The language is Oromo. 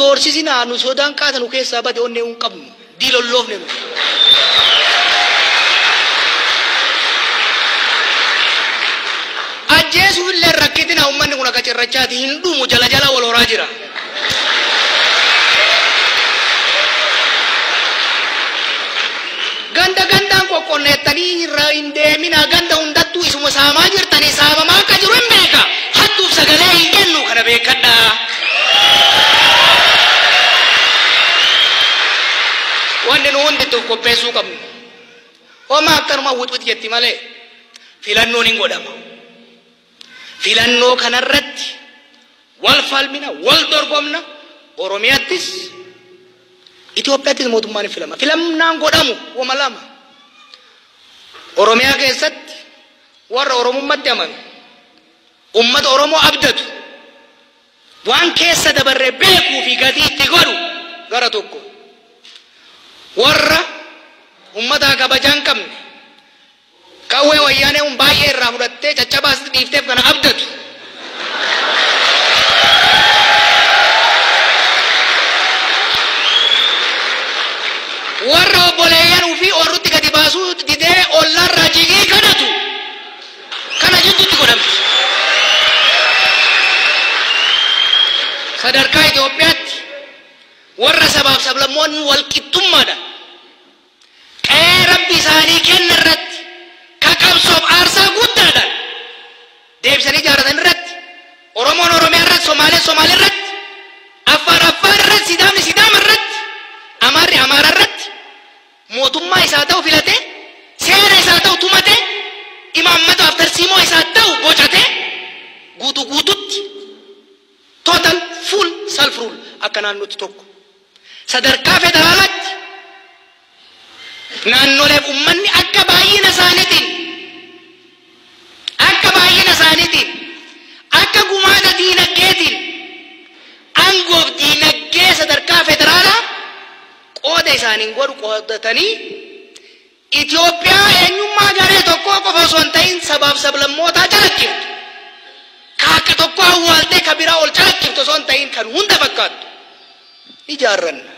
doorsisina nu soodaan qaatanu keessaa bade onnee hin qabnu diilolloofne nu ajjeesuu illee rakkitina ummanni kun akka cirrachaati hin dhumu jala jala wal horaa jira ganda gandaan qoqqonneettanii irra hin deemina ganda hundattuu isuma saamaa jirtanii saamamaa akka jiru hin beeka hattuuf sagalee hin kennu kana beekadha wanni nu hundittuuf qopheessuu qabnu homa akkanuma wuxwuxi jetti malee filannoon hin godhama filannoo kanarratti wal falmina wal dorgomna Oromiyaattis Itoophiyaattis mootummaan filama filannaan godhamu wama lama Oromiyaa keessatti warra Oromummaatti amanu ummata Oromoo abdatu waan keessa dabarre beekuu fi gatii itti godhu gara tokko warra ummata kabajaan qabne qawwee wayyaanee baay'ee irraa fudhattee caccabaas dhiifteef kana abdatu warra obboleeyyan fi orrutti gadi baasuu didee ollarra jigii kanatu kana jidduutti godhamti sadarkaa Itoophiyaatti warra sabaaf sablammoonni wal qixxummaadha qe'ee rabbi isaanii kenna irratti kakabsoof aarsaa guddaadhaan deebisanii ijaaratan irratti Oromoon Oromiyaa irratti Somaaleen Somaalee irratti Affaar Affaar irratti Sidaamni Sidaama irratti Amaarri Amaara irratti mootummaa isaa ta'u filate seera isaa ta'u tumate imaammataaf tarsiimoo isaa ta'u bocate guutuu guututti total full self rule akka naannootti tokko sadarkaa federaalaatti naannoleef ummanni akka baay'ina isaaniitiin akka gumaata diinagdeetiin aangoof diinagdee sadarkaa federaalaa qooda isaaniin godhu qoodatanii Itoophiyaa eenyummaa garee tokkoo qofa osoo hin ta'in sabaaf sablammootaa calaqqiftu kaakka tokko awwaaltee ka biraa ol calaqqiftu osoo hin ta'in kan hunda fakkaattu ijaarranna